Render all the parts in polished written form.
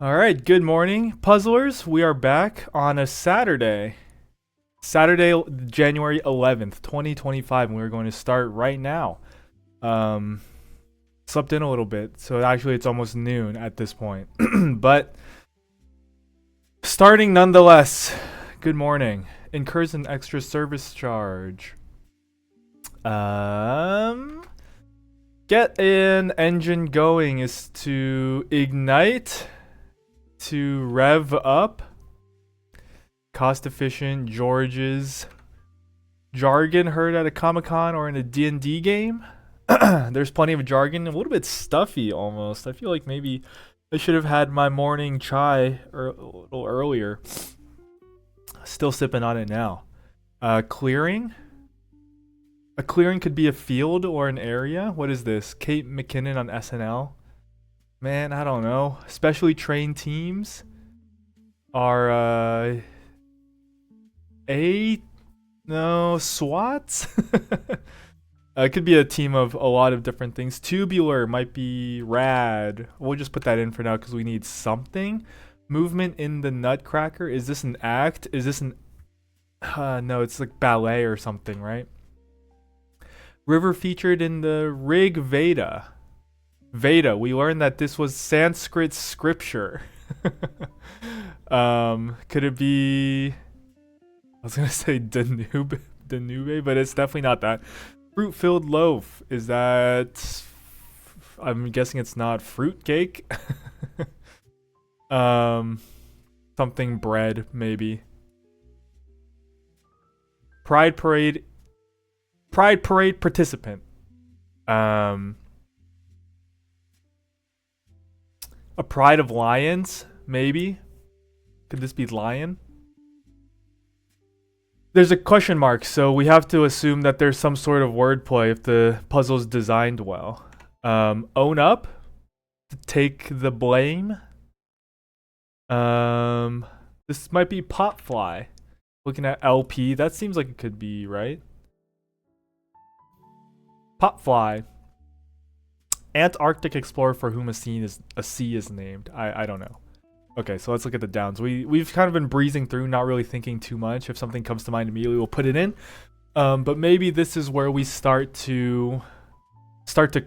All right, good morning, puzzlers. We are back on a Saturday. Saturday, January 11th, 2025, and we're going to start right now. Um, Slept in a little bit, so actually it's almost noon at this point. But starting nonetheless, good morning. Incurs an extra service charge. Um, get an engine going is to ignite, to rev up. Cost efficient George's jargon heard at a Comic-Con or in a D&D game. There's plenty of jargon, a little bit stuffy almost. I feel like maybe I should have had my morning chai a little earlier. Still sipping on it now. Clearing. A clearing could be a field or an area. What is this? Kate McKinnon on SNL. Man, I don't know. Specially trained teams are SWATs? It could be a team of a lot of different things. Tubular might be rad. We'll just put that in for now because we need something. Movement in the Nutcracker. Is this an act? Is this an... no, it's like ballet or something, right? River featured in the Rig Veda. Veda. We learned that this was Sanskrit scripture. Could it be... I was gonna say Danube, but it's definitely not that. Fruit-filled loaf. Is that... I'm guessing it's not fruit cake. Something bread, maybe. Pride parade participant. A pride of lions, maybe. Could this be lion? There's a question mark, so we have to assume that there's some sort of wordplay if the puzzle's designed well. Own up, take the blame. This might be Popfly. Looking at LP, that seems like it could be right. Popfly, Antarctic explorer for whom a sea is named. I don't know. Okay, so let's look at the downs. We've kind of been breezing through, not really thinking too much. If something comes to mind immediately, we'll put it in. But maybe this is where we start to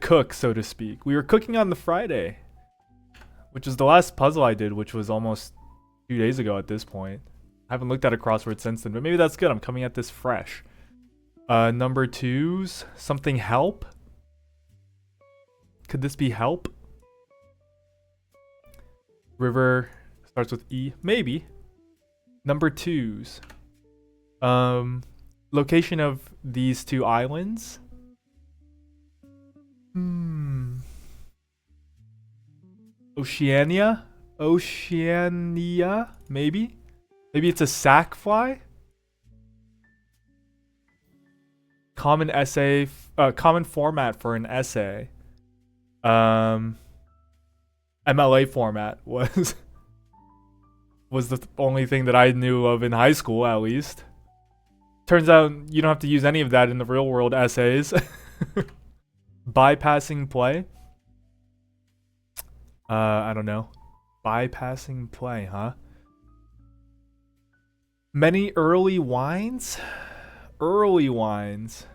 cook, so to speak. We were cooking on the Friday, which is the last puzzle I did, which was almost 2 days ago at this point. I haven't looked at a crossword since then, but maybe that's good. I'm coming at this fresh. Number twos, something help. Could this be help? River starts with E. Maybe. Number twos. Location of these two islands. Oceania? Oceania? Maybe? Maybe it's a sack fly? Common essay. Common format for an essay. MLA format was the only thing that I knew of in high school, at least. Turns out you don't have to use any of that in the real world essays. Bypassing play. I don't know. Bypassing play, huh? Many early wines? Early wines.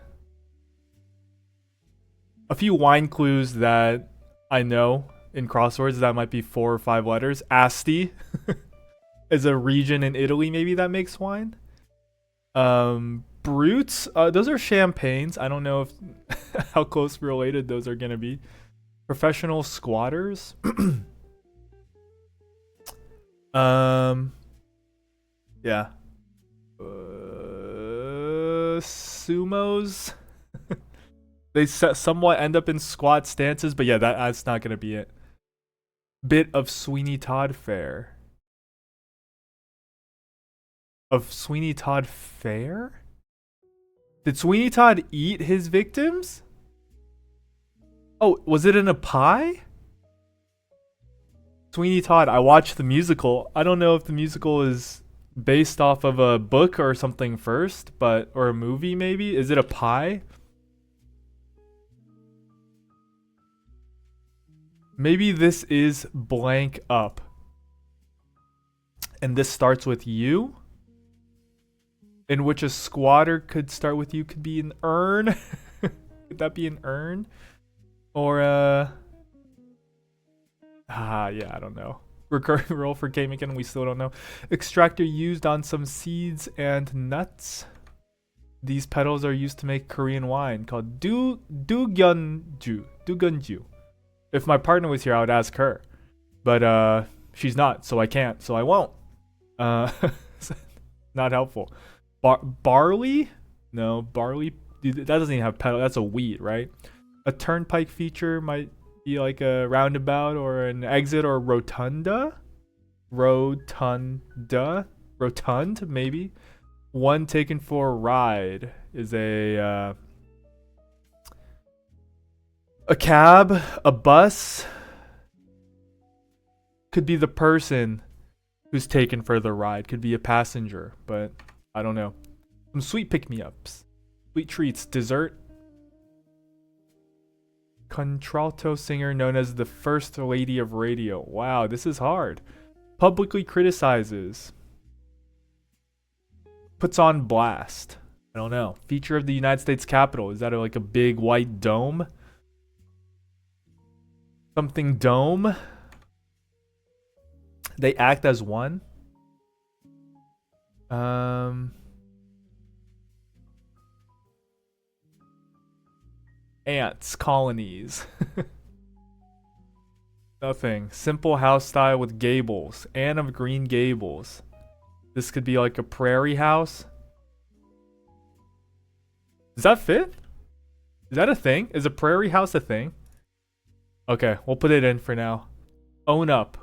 A few wine clues that I know in crosswords that might be 4 or 5 letters. Asti is a region in Italy maybe that makes wine. Brutes, those are champagnes. I don't know if how close related those are gonna be. Professional squatters. Yeah. Sumos. They somewhat end up in squat stances, but yeah, that's not gonna be it. Bit of Sweeney Todd fare. Of Sweeney Todd fare? Did Sweeney Todd eat his victims? Oh, was it in a pie? Sweeney Todd, I watched the musical. I don't know if the musical is based off of a book or something first, or a movie maybe. Is it a pie? Maybe this is blank up. And this starts with U. In which a squatter could start with U, could be an urn. Could that be an urn? Or yeah, I don't know. Recurring roll for Kamikin, we still don't know. Extractor used on some seeds and nuts. These petals are used to make Korean wine called Dugunju. If my partner was here, I would ask her. But she's not, so I can't, so I won't. Not helpful. Barley? No, barley. That doesn't even have petal. That's a wheat, right? A turnpike feature might be like a roundabout or an exit or rotunda. Rotund, maybe. One taken for a ride is a cab, a bus. Could be the person who's taken for the ride. Could be a passenger, but I don't know. Some sweet pick-me-ups. Sweet treats. Dessert. Contralto singer known as the First Lady of Radio. Wow, this is hard. Publicly criticizes. Puts on blast. I don't know. Feature of the United States Capitol. Is that like a big white dome? Something dome. They act as one. Ants, colonies. Nothing. Simple house style with gables. Anne of Green Gables. This could be like a prairie house. Does that fit? Is that a thing? Is a prairie house a thing? Okay, we'll put it in for now. Own up.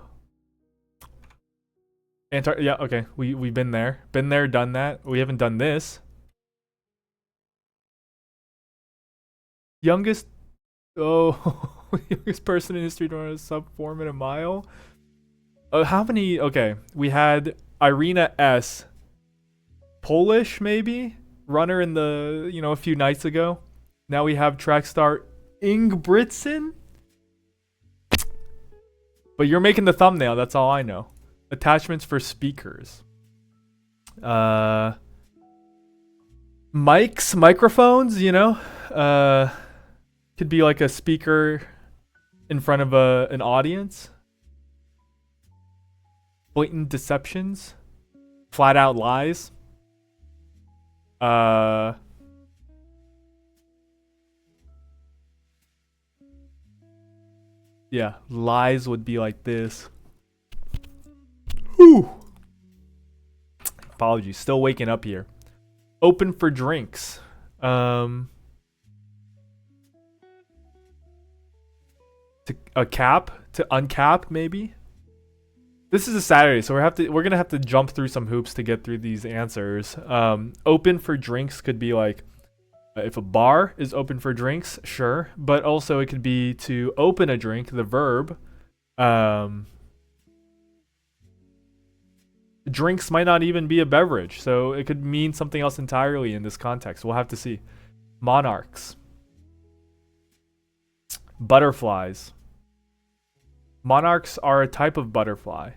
Yeah, okay. We've been there. Been there, done that. We haven't done this. Youngest youngest person in history to run a sub 4 minute mile. How many? Okay, we had Irina S. Polish maybe runner in the a few nights ago. Now we have track star Ingebrigtsen. But you're making the thumbnail. That's all I know. Attachments for speakers. Mics, microphones. Could be like a speaker in front of an audience. Blatant deceptions. Flat out lies. Yeah, lies would be like this. Whew. Apologies, still waking up here. Open for drinks. A cap to uncap maybe. This is a Saturday, so we're gonna have to jump through some hoops to get through these answers. Open for drinks could be like if a bar is open for drinks, sure, but also it could be to open a drink, the verb. Drinks might not even be a beverage, so it could mean something else entirely in this context. We'll have to see. Monarchs. Butterflies. Monarchs are a type of butterfly.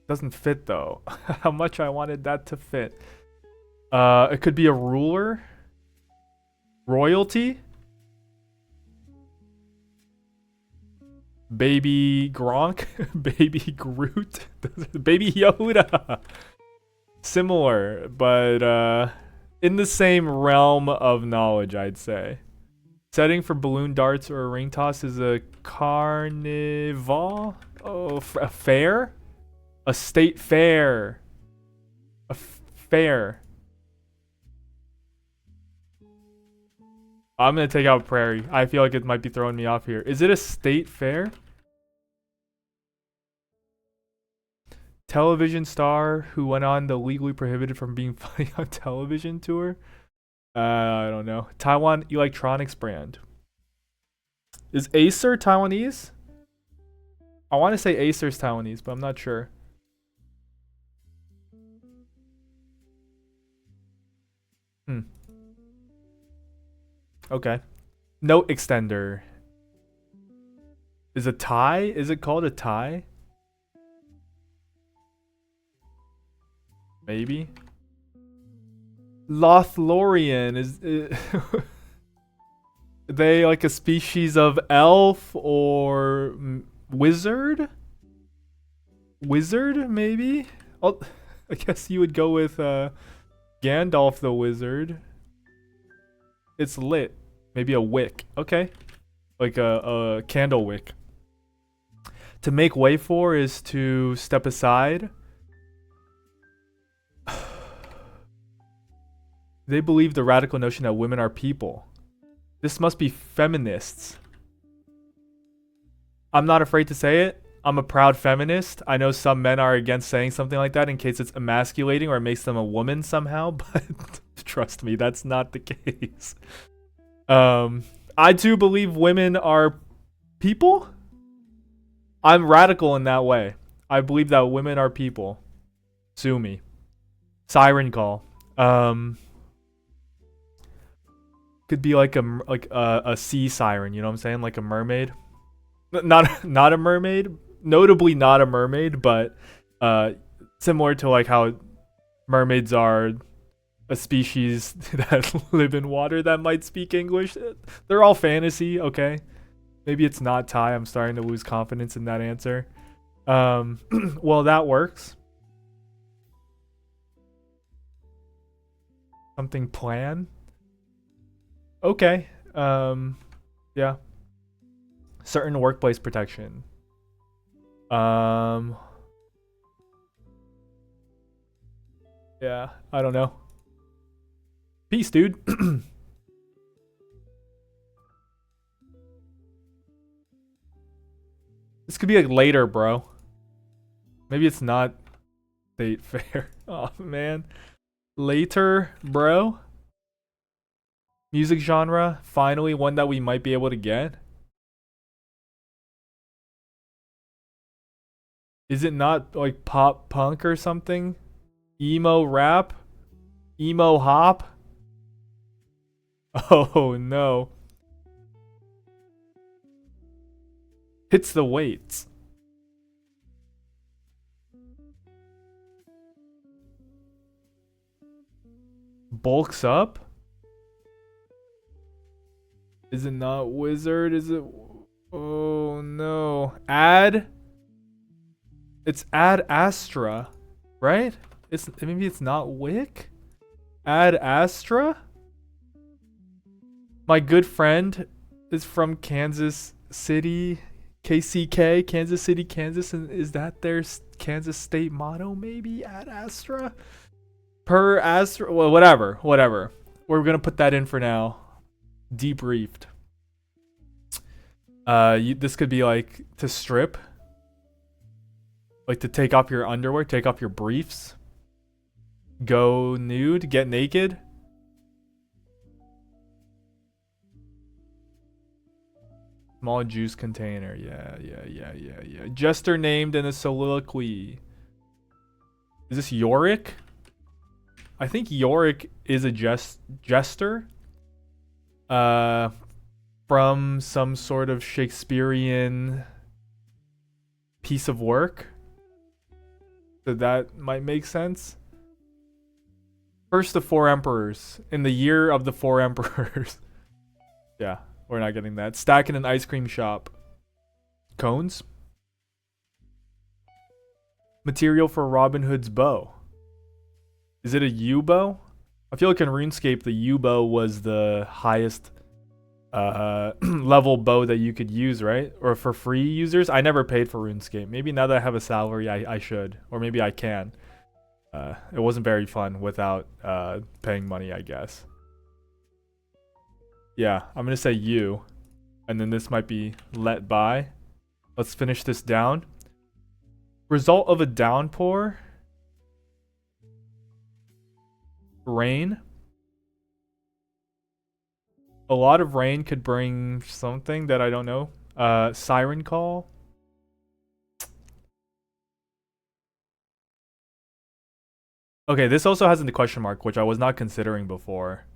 Doesn't fit though. How much I wanted that to fit. It could be a ruler. Royalty. Baby Gronk. Baby Groot. Baby Yoda. Similar, but in the same realm of knowledge, I'd say. Setting for balloon darts or a ring toss is a carnival. Oh, a fair? A state fair. A fair. I'm going to take out prairie. I feel like it might be throwing me off here. Is it a state fair? Television star who went on the legally prohibited from being funny on television tour? I don't know. Taiwan electronics brand. Is Acer Taiwanese? I want to say Acer's Taiwanese, but I'm not sure. Okay. Note extender. Is a tie? Is it called a tie? Maybe. Lothlorien is they like a species of elf or wizard? Wizard, maybe? Oh, I guess you would go with Gandalf the wizard. It's lit. Maybe a wick. Okay. Like a candle wick. To make way for is to step aside. They believe the radical notion that women are people. This must be feminists. I'm not afraid to say it. I'm a proud feminist. I know some men are against saying something like that in case it's emasculating or it makes them a woman somehow, but trust me, that's not the case. I do believe women are people. I'm radical in that way. I believe that women are people. Sue me. Siren call. Could be like a sea siren, you know what I'm saying? Like a mermaid. Not a mermaid. Notably not a mermaid, but similar to like how mermaids are a species that live in water that might speak English. They're all fantasy, okay? Maybe it's not Thai. I'm starting to lose confidence in that answer. Well, that works. Something plan? Okay. Yeah. Certain workplace protection. Yeah, I don't know. Peace, dude. This could be like later, bro. Maybe it's not state fair. Oh, man. Later, bro. Music genre. Finally, one that we might be able to get. Is it not like pop punk or something? Emo rap? Emo hop? Oh no. Hits the weights. Bulks up? Is it not wizard? Is it? Oh no. Ad? It's Ad Astra, right? It's maybe it's not Wick? Ad Astra? My good friend is from Kansas City, KCK, Kansas City, Kansas, and is that their Kansas State motto? Maybe Ad Astra, per Astra. Well, whatever. We're gonna put that in for now. Debriefed. This could be like to strip, like to take off your underwear, take off your briefs, go nude, get naked. Small juice container. Yeah. Jester named in a soliloquy. Is this Yorick? I think Yorick is a jester. From some sort of Shakespearean piece of work. So that might make sense. First of 4 emperors. In the year of the 4 emperors. Yeah. We're not getting that. Stack in an ice cream shop. Cones? Material for Robin Hood's bow. Is it a U-bow? I feel like in RuneScape, the U-bow was the highest level bow that you could use, right? Or for free users. I never paid for RuneScape. Maybe now that I have a salary, I should. Or maybe I can. It wasn't very fun without paying money, I guess. Yeah, I'm gonna say you, and then this might be let by. Let's finish this down. Result of a downpour. Rain. A lot of rain could bring something that I don't know. Siren call. Okay, this also has in the question mark, which I was not considering before.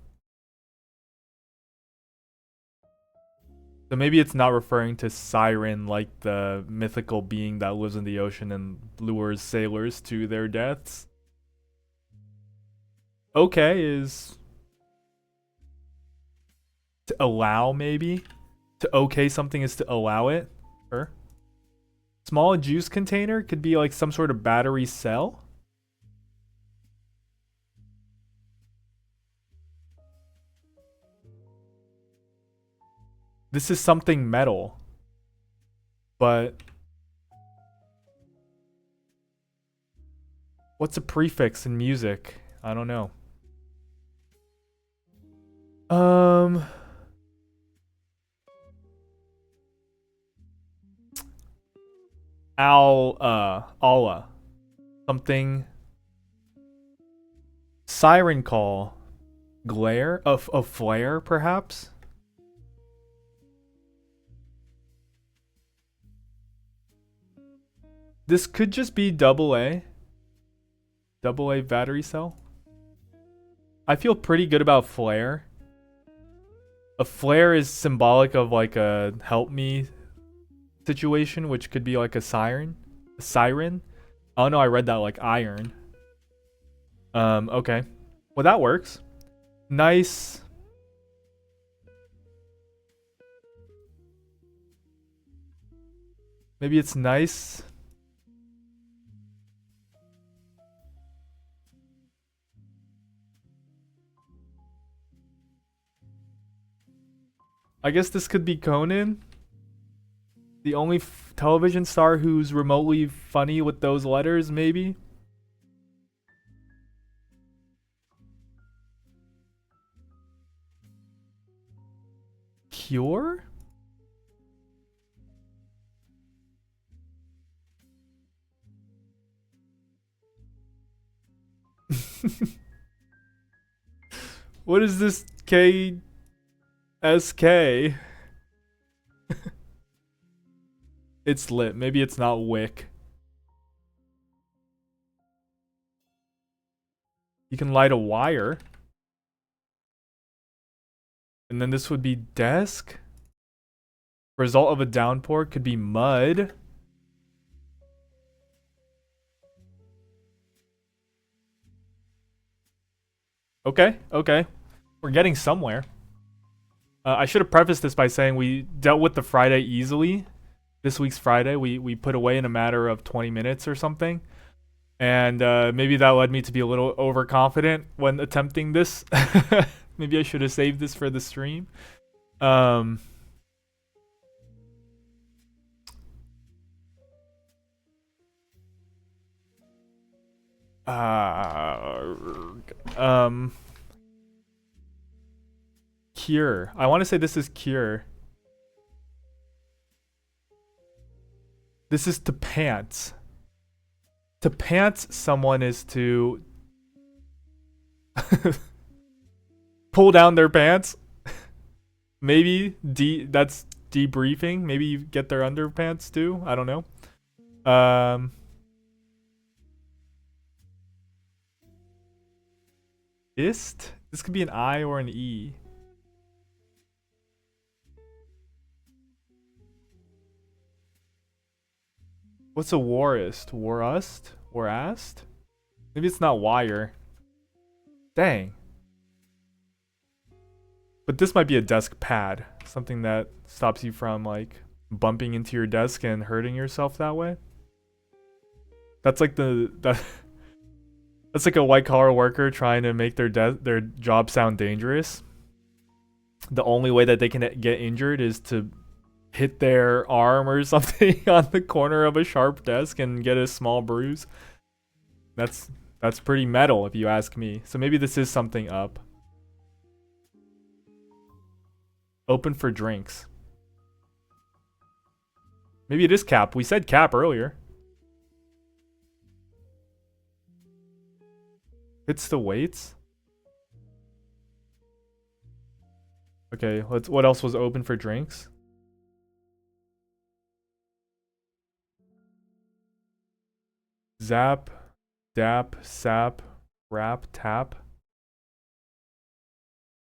So maybe it's not referring to Siren like the mythical being that lives in the ocean and lures sailors to their deaths. okay is to allow, maybe. To okay something is to allow it. Sure. Small juice container could be like some sort of battery cell. This is something metal. But what's a prefix in music? I don't know. Allah. Something. Siren call. Glare? A flare, perhaps? This could just be double A. Double A battery cell. I feel pretty good about flare. A flare is symbolic of like a help me situation, which could be like a siren. A siren? Oh no, I read that like iron. Okay. Well, that works. Nice. Maybe it's nice. I guess this could be Conan. The only television star who's remotely funny with those letters, maybe? Cure? What is this KSK? It's lit. Maybe it's not wick. You can light a wire. And then this would be desk. Result of a downpour could be mud. Okay, okay. We're getting somewhere. I should have prefaced this by saying we dealt with the Friday easily. This week's Friday, we put away in a matter of 20 minutes or something. And maybe that led me to be a little overconfident when attempting this. Maybe I should have saved this for the stream. Cure. I want to say this is cure. This is to pants. To pants someone is to pull down their pants. Maybe that's debriefing. Maybe you get their underpants too. I don't know. Ist? This could be an I or an E. What's a warist? Warust? Warast? Maybe it's not wire. Dang. But this might be a desk pad. Something that stops you from like bumping into your desk and hurting yourself that way. That's like that's like a white collar worker trying to make their job sound dangerous. The only way that they can get injured is to hit their arm or something on the corner of a sharp desk and get a small bruise. That's pretty metal if you ask me. So maybe this is something up. Open for drinks. Maybe it is cap. We said cap earlier. It's the weights. Okay, what else was open for drinks? Zap, dap, sap, rap, tap.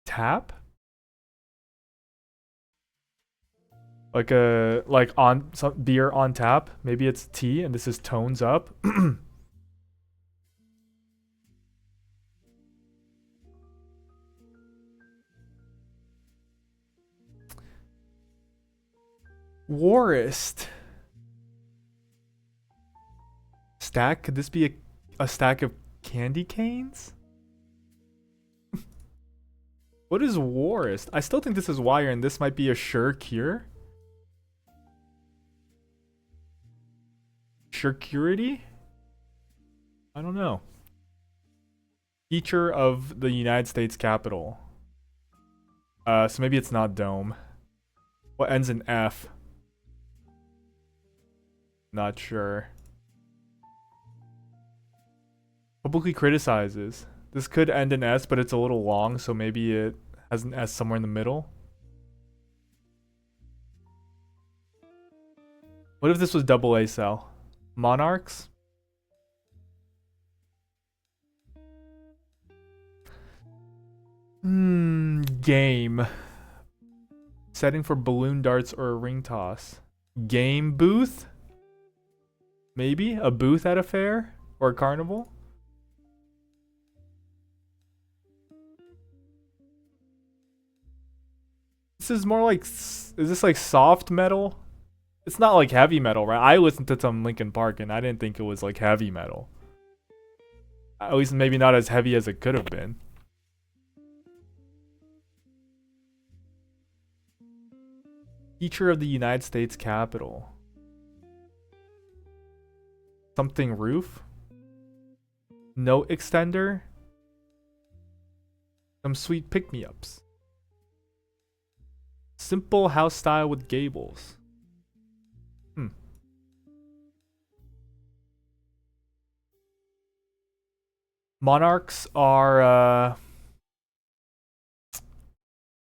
Tap? Like on some beer on tap. Maybe it's tea and this is tones up. Warist. Stack? Could this be a stack of candy canes? What is Warist? I still think this is wire and this might be a sure cure. Security? I don't know. Feature of the United States Capitol. So maybe it's not dome. What ends in F? Not sure. Publicly criticizes. This could end in S, but it's a little long, so maybe it has an S somewhere in the middle. What if this was double A cell? Monarchs? Game. Setting for balloon darts or a ring toss. Game booth? Maybe? A booth at a fair? Or a carnival? This is more like... Is this like soft metal? It's not like heavy metal, right? I listened to some Linkin Park and I didn't think it was like heavy metal. At least maybe not as heavy as it could have been. Feature of the United States Capitol. Something roof? Note extender? Some sweet pick-me-ups. Simple house style with gables. Monarchs are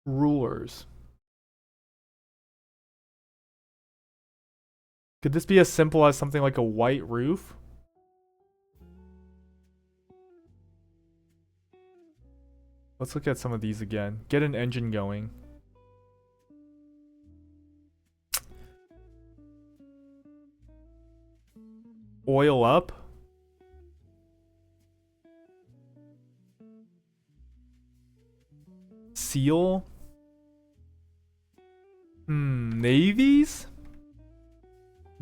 rulers. Could this be as simple as something like a white roof? Let's look at some of these again. Get an engine going. Oil up. Seal. Navies?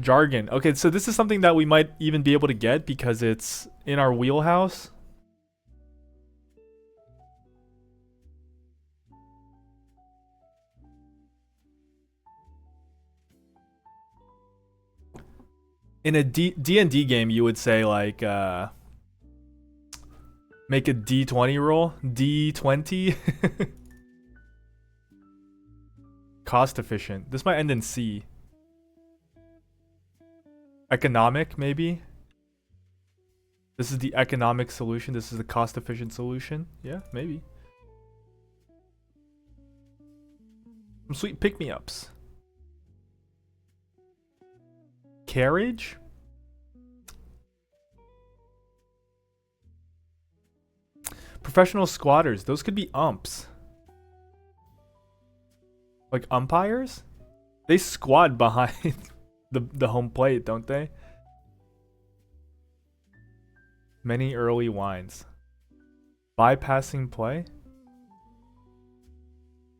Jargon. Okay, so this is something that we might even be able to get because it's in our wheelhouse. In a D&D game, you would say like make a d20 roll. D20. Cost efficient. This might end in C. Economic, maybe? This is the economic solution. This is the cost efficient solution. Yeah, maybe. Some sweet pick-me-ups. Carriage? Professional squatters. Those could be umps. Like umpires? They squat behind the home plate, don't they? Many early wines. Bypassing play?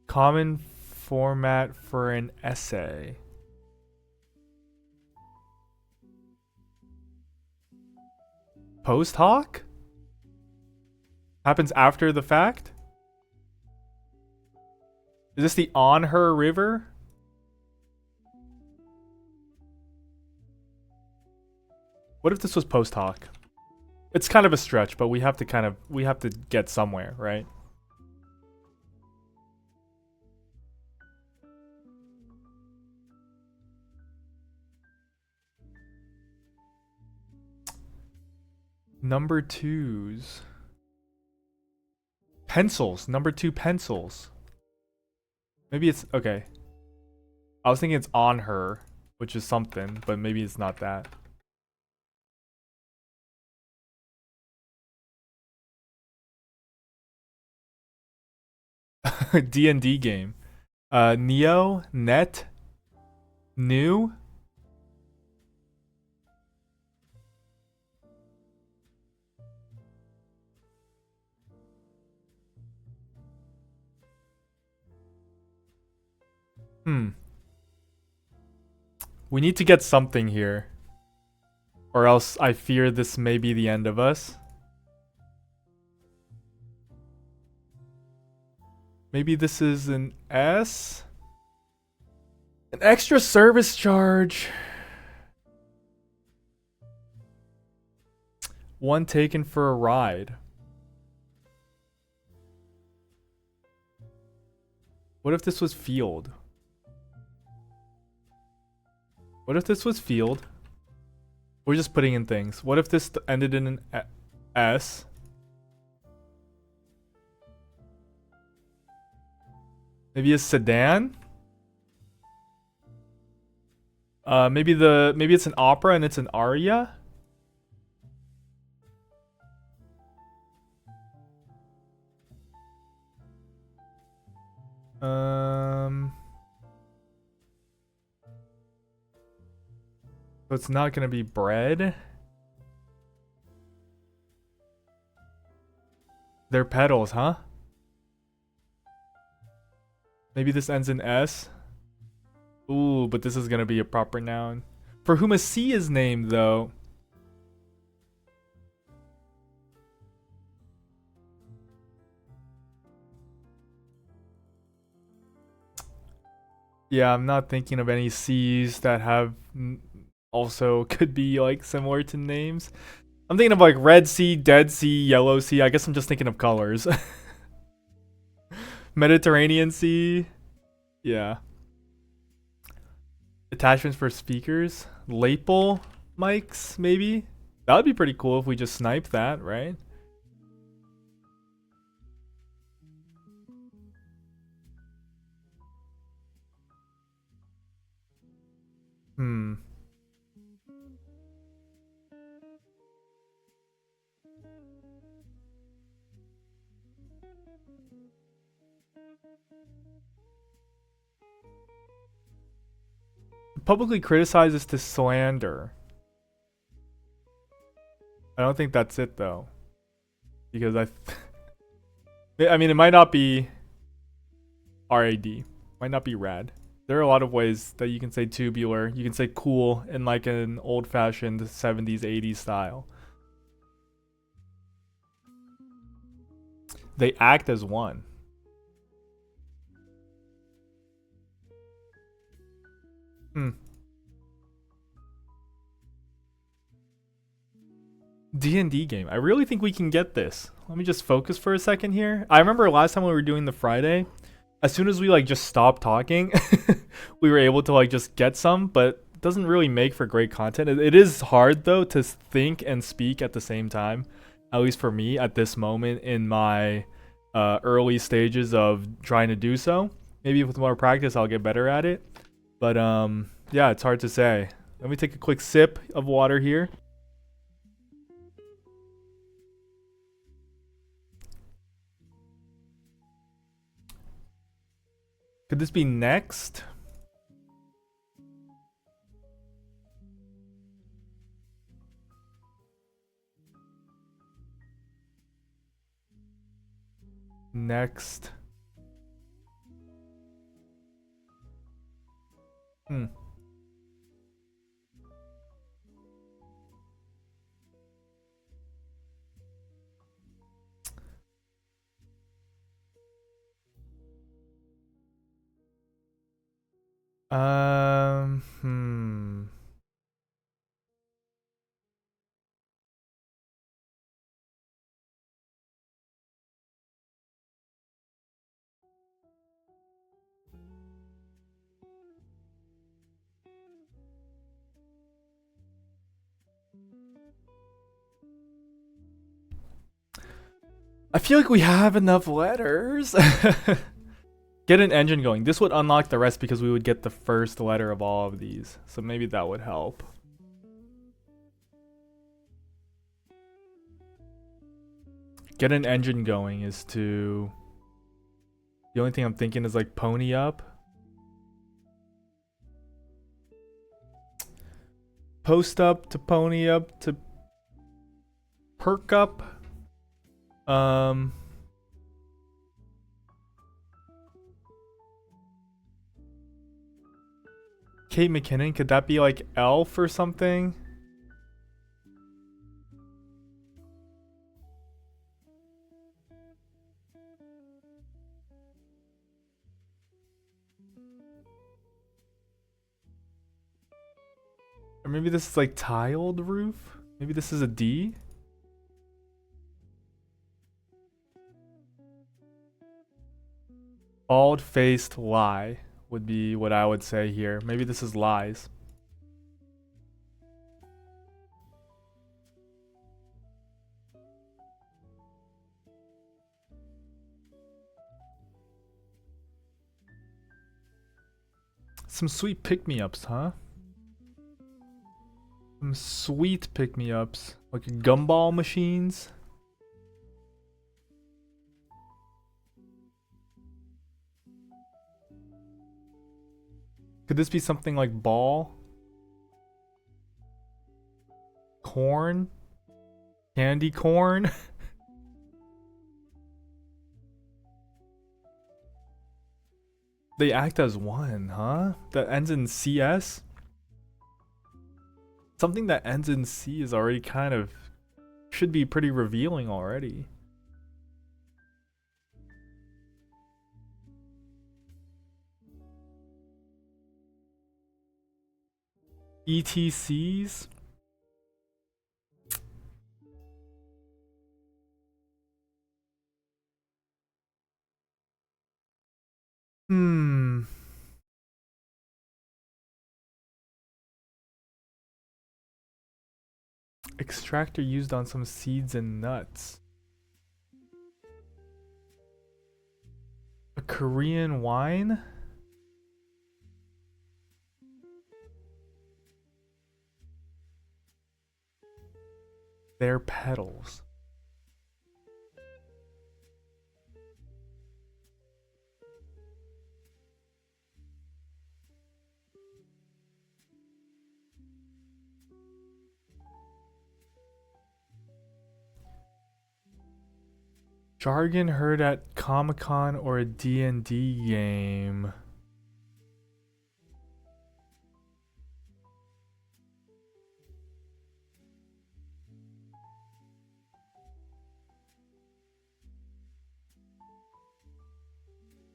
Common format for an essay. Post hoc? Happens after the fact? Is this the On Her River? What if this was post hoc? It's kind of a stretch, but we have to get somewhere, right? Number twos. Pencils. Number two pencils. Maybe it's... Okay. I was thinking it's on her, which is something, but maybe it's not that. D&D game. Neo? Net? New? We need to get something here. Or else I fear this may be the end of us. Maybe this is an S? An extra service charge. One taken for a ride. What if this was field? What if this was field? We're just putting in things. What if this ended in an S? Maybe a sedan? Maybe it's an opera and it's an aria? So it's not gonna be bread. They're pedals, huh? Maybe this ends in S. Ooh, but this is gonna be a proper noun. For whom a C is named, though. Yeah, I'm not thinking of any C's that have also could be like similar to names. I'm thinking of like Red Sea, Dead Sea, Yellow Sea. I guess I'm just thinking of colors. Mediterranean Sea. Yeah. Attachments for speakers. Lapel mics, maybe? That would be pretty cool if we just snipe that, right? Publicly criticizes to slander. I don't think that's it though. Because I mean, it might not be RAD. Might not be rad. There are a lot of ways that you can say tubular. You can say cool in like an old-fashioned 70s, 80s style. They act as one. D&D game. I really think we can get this. Let me just focus for a second here. I remember last time we were doing the Friday, as soon as we like just stopped talking, we were able to like just get some, but it doesn't really make for great content. It is hard though to think and speak at the same time, at least for me at this moment in my early stages of trying to do so. Maybe with more practice I'll get better at it. But yeah, it's hard to say. Let me take a quick sip of water here. Could this be next? Next. I feel like we have enough letters. Get an engine going. This would unlock the rest because we would get the first letter of all of these. So maybe that would help. Get an engine going is to... The only thing I'm thinking is like pony up. Post up to pony up to perk up. Kate McKinnon? Could that be like Elf or something? Or maybe this is like tiled roof? Maybe this is a D? Bald-faced lie would be what I would say here. Maybe this is lies. Some sweet pick-me-ups, huh? Some sweet pick-me-ups. Like gumball machines. Could this be something like ball? Corn? Candy corn? They act as one, huh? That ends in CS? Something that ends in C is already kind of... should be pretty revealing already. ETCs? Extractor used on some seeds and nuts. A Korean wine? Their petals. Jargon heard at Comic-Con or a D&D game.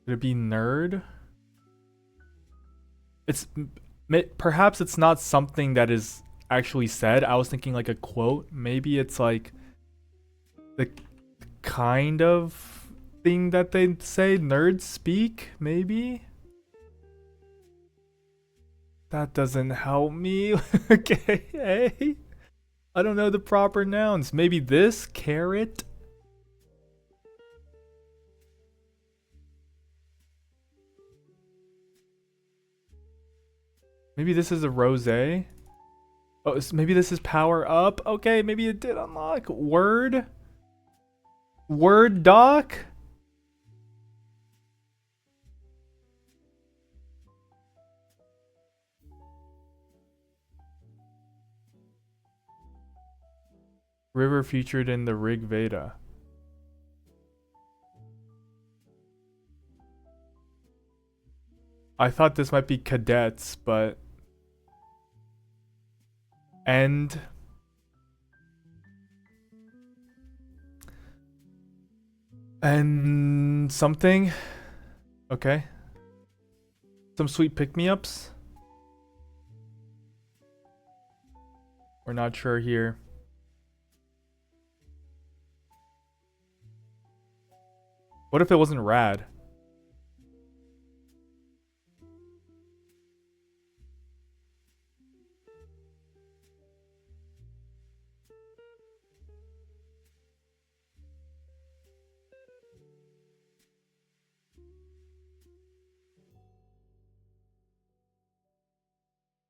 Could it be nerd? It's perhaps it's not something that is actually said. I was thinking like a quote. Maybe it's like the kind of thing that they say nerds speak, maybe? That doesn't help me. Okay, hey. I don't know the proper nouns. Maybe this carrot? Maybe this is a rosé. Oh, maybe this is power up. Okay, maybe it did unlock. Word? Word doc? River featured in the Rig Veda. I thought this might be cadets, but... And... And... something? Okay. Some sweet pick-me-ups? We're not sure here. What if it wasn't rad?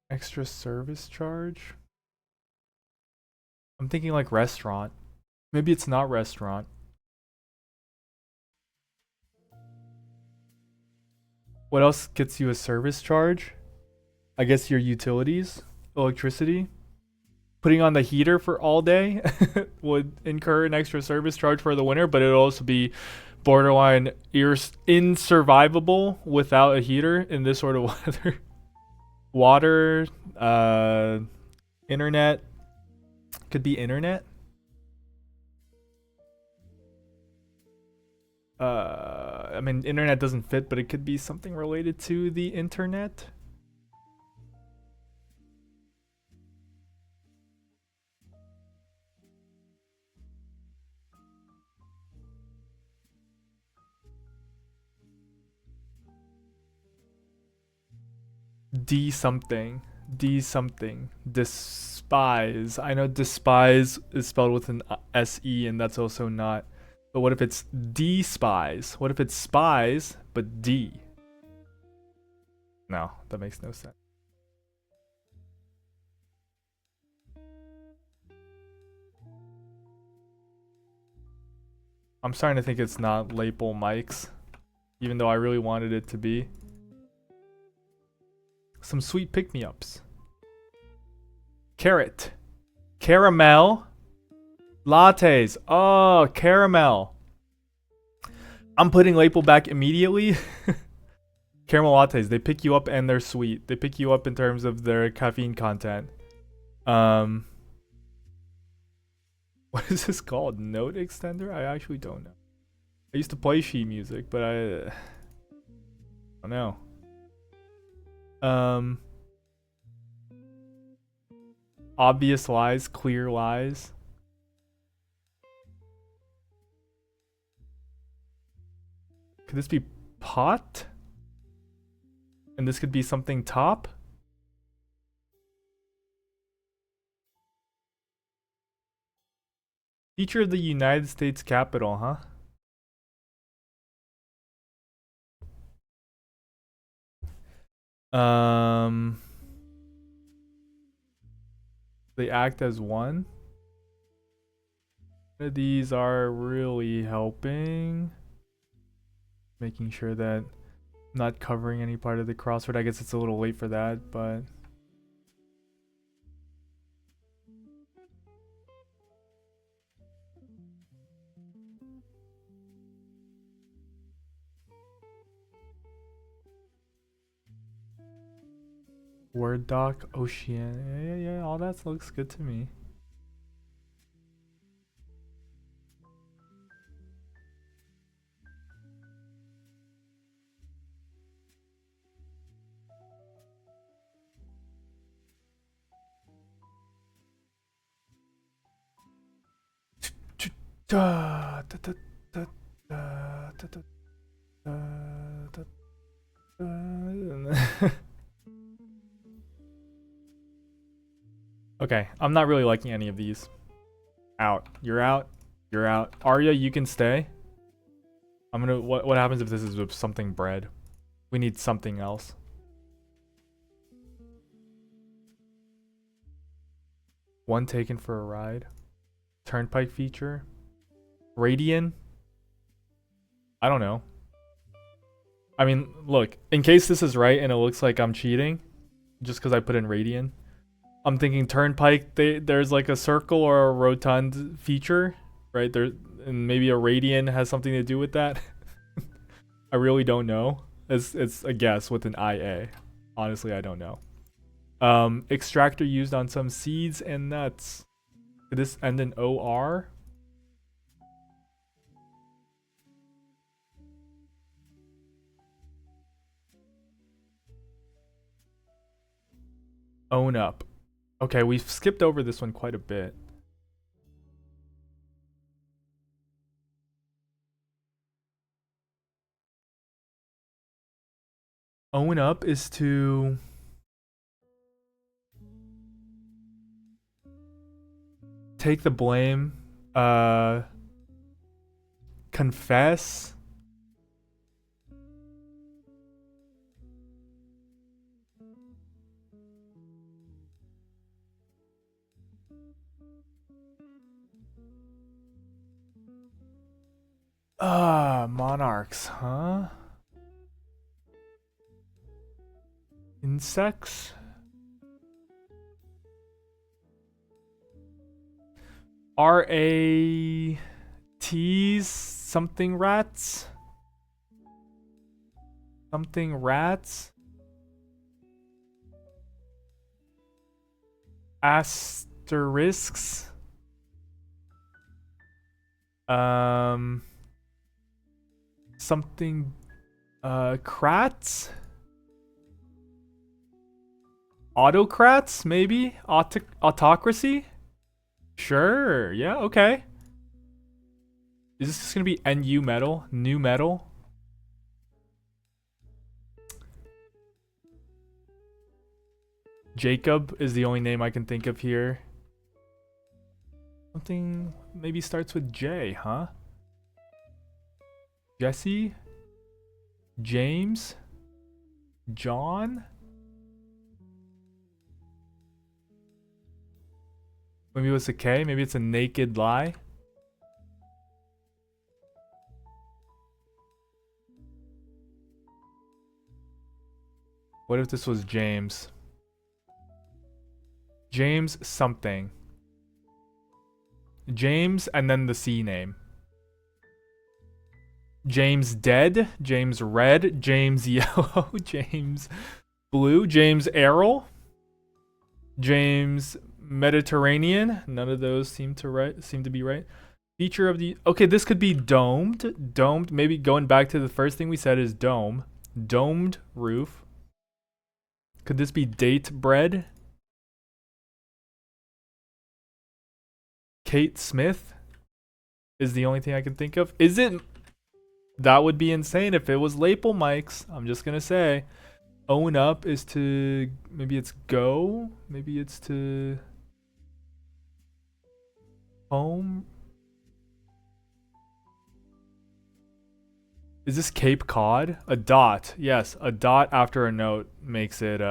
Extra service charge? I'm thinking like restaurant. Maybe it's not restaurant. What else gets you a service charge? I guess your utilities, electricity. Putting on the heater for all day would incur an extra service charge for the winter, but it would also be borderline insurvivable without a heater in this sort of weather. Water, internet. Could be internet. I mean, internet doesn't fit, but it could be something related to the internet. D something. D something. Despise. I know despise is spelled with an SE, and that's also not. But what if it's despise? What if it's spies, but D? No, that makes no sense. I'm starting to think it's not Lapel Mike's, even though I really wanted it to be. Some sweet pick-me-ups. Carrot. Caramel. Lattes. Oh, caramel. I'm putting Lapel back immediately. Caramel lattes, they pick you up and they're sweet. They pick you up in terms of their caffeine content. What is this called? Note extender? I actually don't know. I used to play sheet music, but I don't know. Obvious lies, clear lies. Could this be pot? And this could be something top? Feature of the United States Capitol, huh? They act as one. These are really helping. Making sure that I'm not covering any part of the crossword. I guess it's a little late for that, but... Word doc, Ocean, yeah, all that looks good to me. Okay, I'm not really liking any of these. Out. You're out. You're out. Arya, you can stay. I'm gonna. What happens if this is with something bread? We need something else. One taken for a ride. Turnpike feature. Radian. I don't know. I mean, look. In case this is right and it looks like I'm cheating, just because I put in Radian. I'm thinking Turnpike, there's like a circle or a rotund feature, right? There, and maybe a radian has something to do with that. I really don't know. It's a guess with an IA. Honestly, I don't know. Extractor used on some seeds and nuts. Did this end in OR? Own up. Okay, we've skipped over this one quite a bit. Own up is to take the blame, confess. Monarchs, huh? Insects? RATs? Something rats? Something rats? Asterisks. Something. Crats. Autocrats, maybe? Autocracy? Sure, yeah, okay. Is this just gonna be NU metal? New metal? Jacob is the only name I can think of here. Something maybe starts with J, huh? Jesse? James? John? Maybe it's a K, maybe it's a naked lie. What if this was James? James something. James and then the C name. James dead, James red, James yellow, James blue, James Errol, James Mediterranean. None of those seem to be right. Feature of the okay, this could be domed. Domed, maybe going back to the first thing we said is dome. Domed roof. Could this be date bread? Kate Smith is the only thing I can think of. Is it? That would be insane if it was lapel mics. I'm just gonna say. Own up is to, maybe it's go, maybe it's to home. Is this Cape Cod? A dot, yes, a dot after a note makes it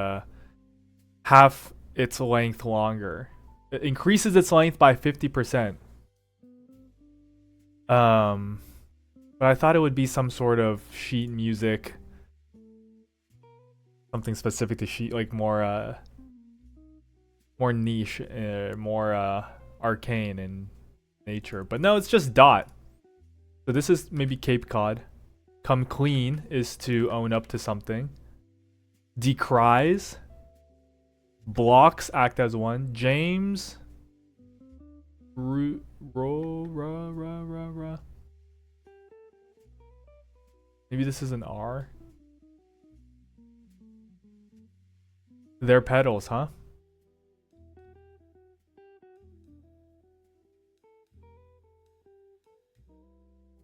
half its length longer. It increases its length by 50%. But I thought it would be some sort of sheet music. Something specific to sheet, like more niche, more arcane in nature. But no, it's just dot. So this is maybe Cape Cod. Come clean is to own up to something. Decries. Blocks act as one. James. Maybe this is an R. Their pedals, huh?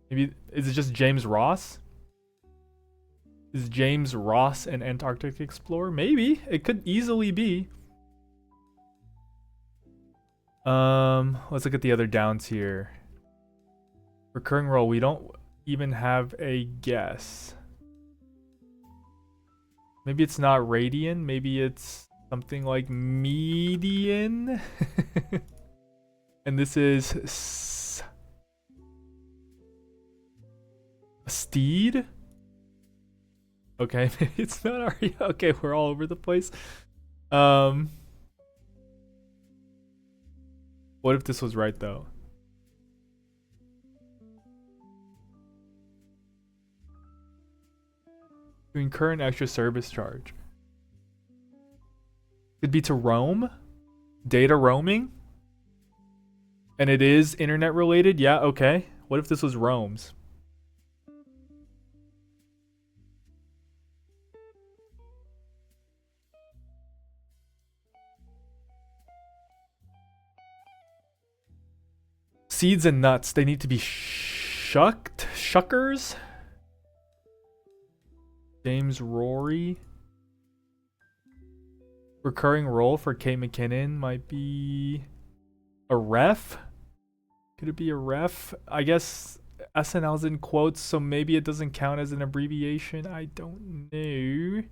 Maybe, is it just James Ross? Is James Ross an Antarctic explorer? Maybe. It could easily be. Let's look at the other downs here. Recurring role, we don't even have a guess. Maybe it's not radian, maybe it's something like median. And this is steed. Okay, maybe it's not Aria. Okay, we're all over the place. What if this was right though? To incur an extra service charge. Could be to roam. Data roaming. And it is internet related. Yeah, okay. What if this was roams? Seeds and nuts. They need to be shucked. Shuckers. James Rory. Recurring role for Kate McKinnon might be a ref. Could it be a ref? I guess SNL's in quotes, so maybe it doesn't count as an abbreviation. I don't know.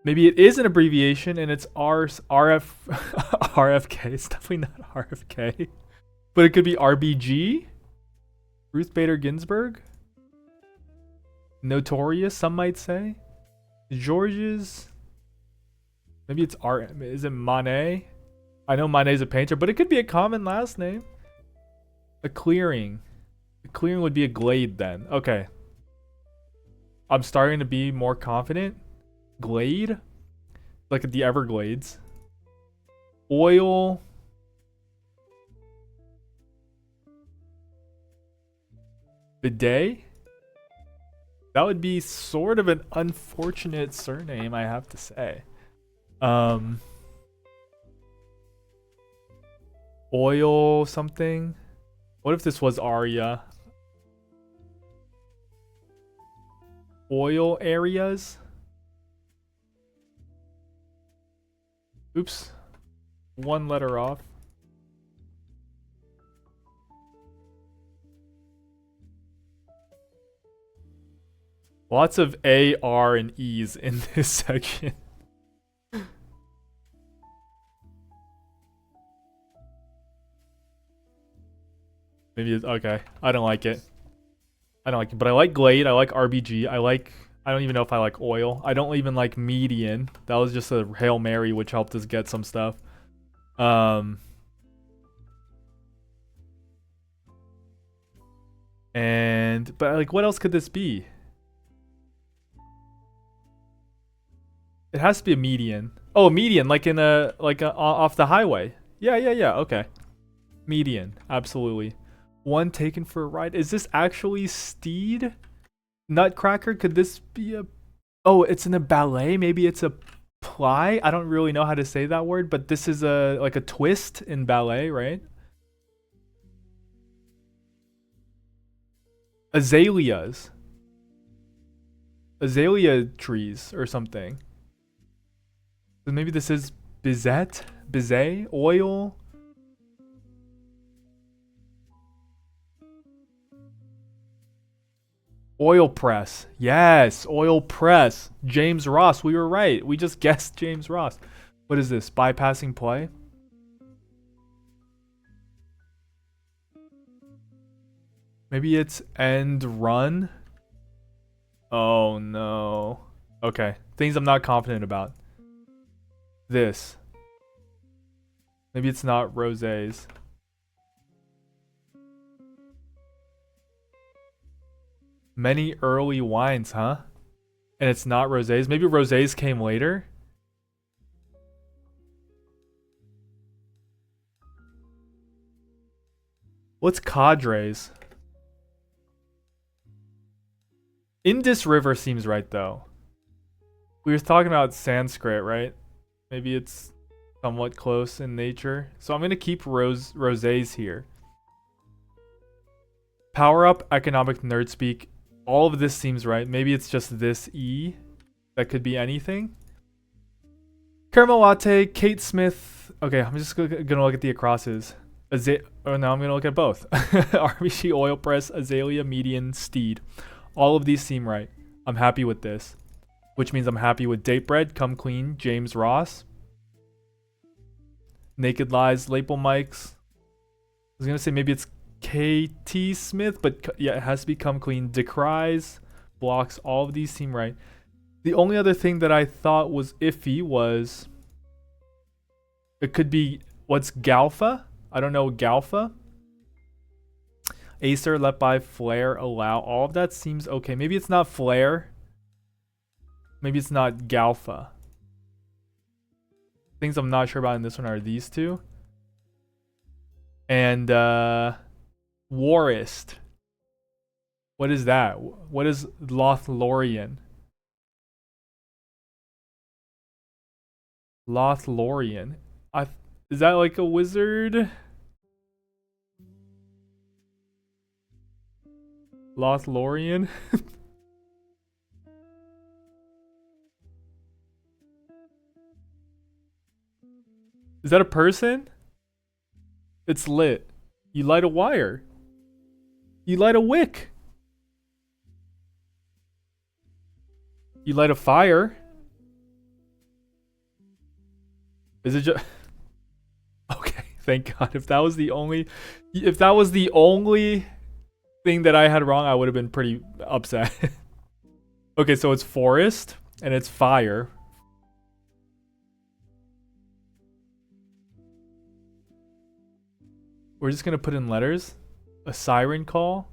Maybe it is an abbreviation and it's RFK. It's definitely not RFK. But it could be RBG. Ruth Bader Ginsburg. Notorious, some might say. George's. Maybe it's is it Monet? I know Monet's a painter, but it could be a common last name. A clearing. A clearing would be a glade then. Okay. I'm starting to be more confident. Glade, like at the Everglades. Oil. Bidet. That would be sort of an unfortunate surname, I have to say. Oil something. What if this was Arya? Oil areas. Oops. One letter off. Lots of A, R, and E's in this section. Maybe it's okay. I don't like it. I don't like it, but I like Glade. I like RBG. I don't even know if I like Oil. I don't even like Median. That was just a Hail Mary, which helped us get some stuff. But like, what else could this be? It has to be a median. Oh, a median, like in a off the highway. Yeah. Okay. Median, absolutely. One taken for a ride. Is this actually Steed? Nutcracker? Could this be a... Oh, it's in a ballet? Maybe it's a ply? I don't really know how to say that word, but this is like a twist in ballet, right? Azaleas. Azalea trees or something. So maybe this is Bizet? Oil? Oil press. Yes, oil press. James Ross. We were right. We just guessed James Ross. What is this? Bypassing play? Maybe it's end run? Oh no. Okay. Things I'm not confident about. This. Maybe it's not rosés. Many early wines, huh? And it's not rosés. Maybe rosés came later. What's cadres? Indus River seems right though. We were talking about Sanskrit, right? Maybe it's somewhat close in nature. So I'm gonna keep rosés here. Power up, economic nerd speak. All of this seems right. Maybe it's just this E. That could be anything. Caramel latte, Kate Smith. Okay, I'm just gonna look at the acrosses. Oh, now I'm gonna look at both. RBC oil press, Azalea, median, Steed. All of these seem right. I'm happy with this. Which means I'm happy with Date Bread, Come Clean, James Ross. Naked Lies, Lapel Mics. I was gonna say maybe it's KT Smith, but yeah, it has to be Come Clean. Decries, Blocks, all of these seem right. The only other thing that I thought was iffy was it could be, what's Galfa? I don't know Galfa. Acer, Let By, Flare, Allow. All of that seems okay. Maybe it's not Flare. Maybe it's not Galfa. Things I'm not sure about in this one are these two. And Warist. What is that? What is Lothlorien? Lothlorien. Is that like a wizard? Lothlorien? Is that a person? It's lit. You light a wire. You light a wick. You light a fire. Is it just... Okay, thank God. If that was the only thing that I had wrong, I would have been pretty upset. Okay, so it's forest and it's fire. We're just gonna put in letters. A siren call.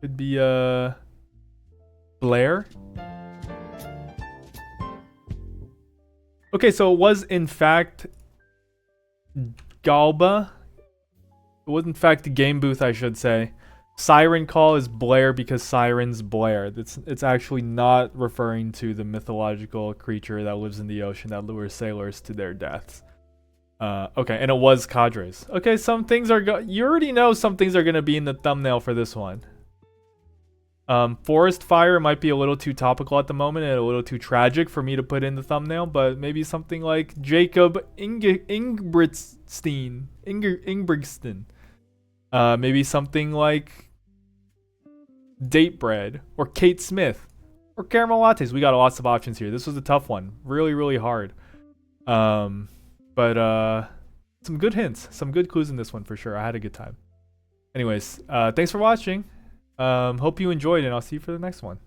Could be Blair. Okay, so it was in fact Galba. It was in fact the game booth, I should say. Siren Call is Blair because sirens blare. It's actually not referring to the mythological creature that lives in the ocean that lures sailors to their deaths. Okay, and it was Cadres. Okay, some things are you already know some things are gonna be in the thumbnail for this one. Forest Fire might be a little too topical at the moment and a little too tragic for me to put in the thumbnail, but maybe something like Jacob Ingebrigtsen. Maybe something like Date Bread or Kate Smith or Caramel Lattes. We got lots of options here. This was a tough one. Really, really hard. But some good hints, some good clues in this one for sure. I had a good time. Anyways, thanks for watching. Hope you enjoyed, and I'll see you for the next one.